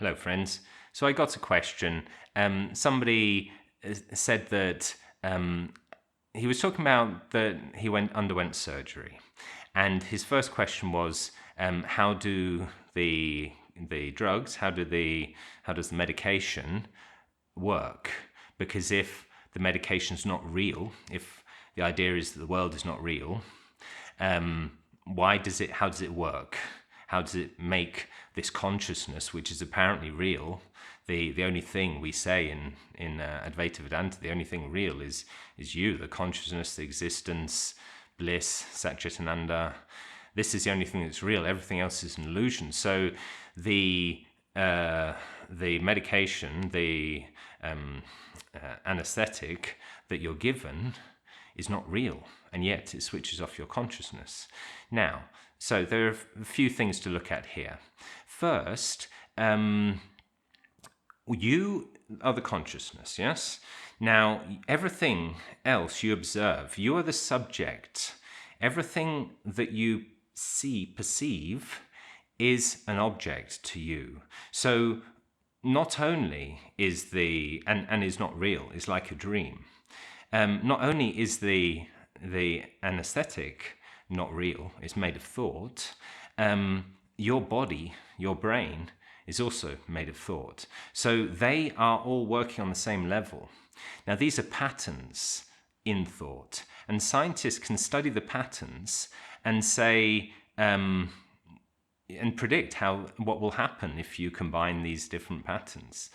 Hello, friends. So I got a question. Somebody said that he was talking about that he underwent surgery, and his first question was, how do the drugs, how does the medication work? Because if the medication's not real, if the idea is that the world is not real, how does it work? How does it make this consciousness, which is apparently real, the only thing we say in Advaita Vedanta, the only thing real is you, the consciousness, the existence, bliss, Satchitananda. This is the only thing that's real. Everything else is an illusion. So the medication, the anesthetic that you're given is not real, and yet it switches off your consciousness. Now, so there are a few things to look at here. First, you are the consciousness, yes? Now, everything else you observe, you are the subject. Everything that you perceive is an object to you. So not only is and is not real, is like a dream. Not only is the anesthetic not real, it's made of thought, your body, your brain, is also made of thought. So they are all working on the same level. Now, these are patterns in thought, and scientists can study the patterns and say, and predict what will happen if you combine these different patterns.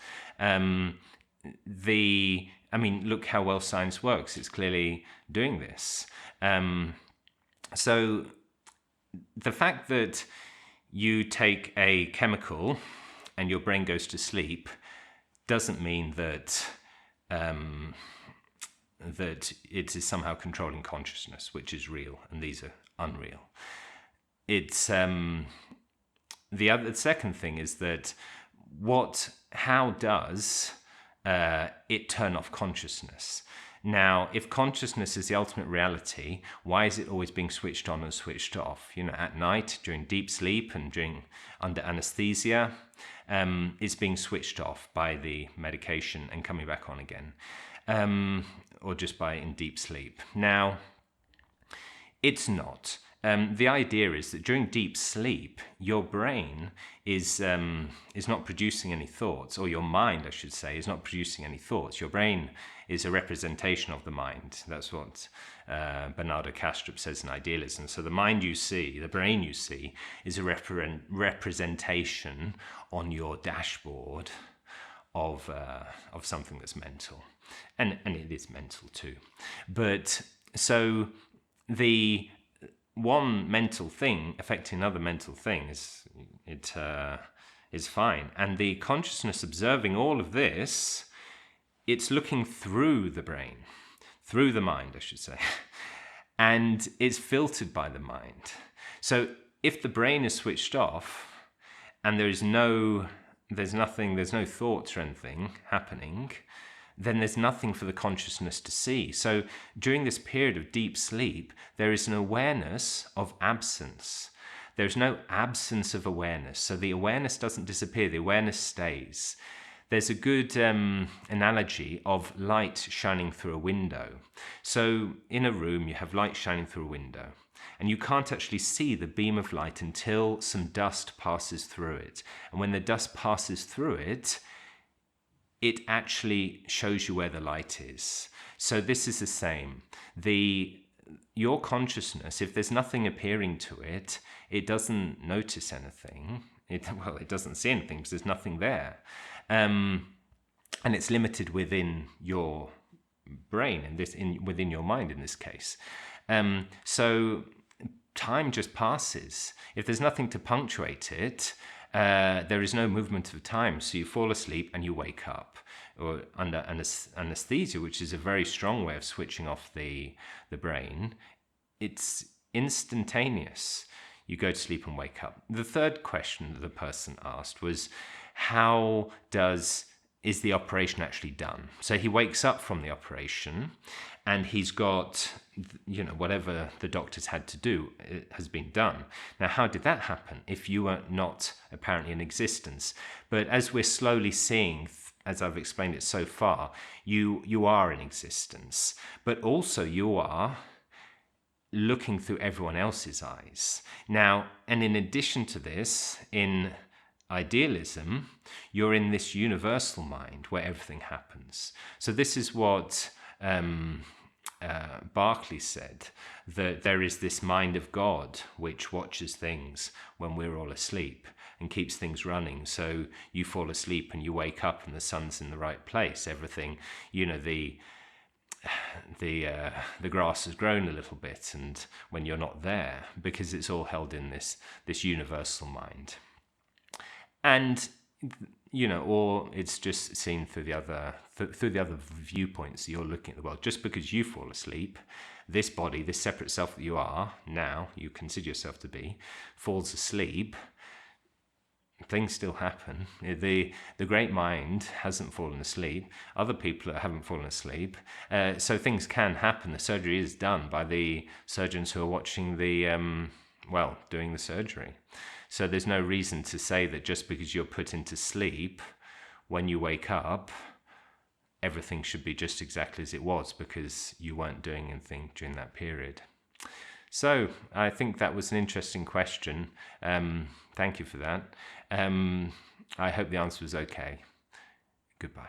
Look how well science works. It's clearly doing this. So the fact that you take a chemical and your brain goes to sleep doesn't mean that that it is somehow controlling consciousness, which is real, and these are unreal. It's the second thing is that how does it turn off consciousness? Now, if consciousness is the ultimate reality, why is it always being switched on and switched off? At night, during deep sleep and under anesthesia, it's being switched off by the medication and coming back on again, or just in deep sleep. Now, it's not. The idea is that during deep sleep, your brain is not producing any thoughts, or your mind, I should say, is not producing any thoughts. Your brain is a representation of the mind. That's what Bernardo Kastrup says in Idealism. So the mind you see, the brain you see, is a representation on your dashboard of something that's mental, and it is mental too. But so the one mental thing affecting another mental thing is fine, and the consciousness observing all of this, it's looking through the brain, through the mind, I should say, and it's filtered by the mind. So if the brain is switched off and there's no thoughts or anything happening, then there's nothing for the consciousness to see. So during this period of deep sleep, there is an awareness of absence. There's no absence of awareness. So the awareness doesn't disappear, the awareness stays. There's a good analogy of light shining through a window. So in a room, you have light shining through a window, and you can't actually see the beam of light until some dust passes through it. And when the dust passes through it, it actually shows you where the light is. So this is the same. Your consciousness, if there's nothing appearing to it, it doesn't notice anything. It doesn't see anything because there's nothing there. And it's limited within your brain, and within your mind in this case. So time just passes. If there's nothing to punctuate it, there is no movement of time, so you fall asleep and you wake up, or under anesthesia, which is a very strong way of switching off the brain. It's instantaneous. You go to sleep and wake up. The third question that the person asked was, how does is the operation actually done? So he wakes up from the operation and he's got, whatever the doctors had to do, it has been done. Now, how did that happen if you were not apparently in existence? But as we're slowly seeing, as I've explained it so far, you are in existence, but also you are looking through everyone else's eyes. Now, and in addition to this, in idealism, you're in this universal mind where everything happens. So this is what Berkeley said, that there is this mind of God which watches things when we're all asleep and keeps things running. So you fall asleep and you wake up and the sun's in the right place. Everything, the grass has grown a little bit, and when you're not there, because it's all held in this universal mind. And or it's just seen through the other viewpoints. You're looking at the world. Just because you fall asleep, this body, this separate self that you are now, you consider yourself to be, falls asleep. Things still happen. The great mind hasn't fallen asleep. Other people haven't fallen asleep. So things can happen. The surgery is done by the surgeons who are watching doing the surgery. So there's no reason to say that just because you're put into sleep, when you wake up, everything should be just exactly as it was because you weren't doing anything during that period. So I think that was an interesting question. Thank you for that. I hope the answer was okay. Goodbye.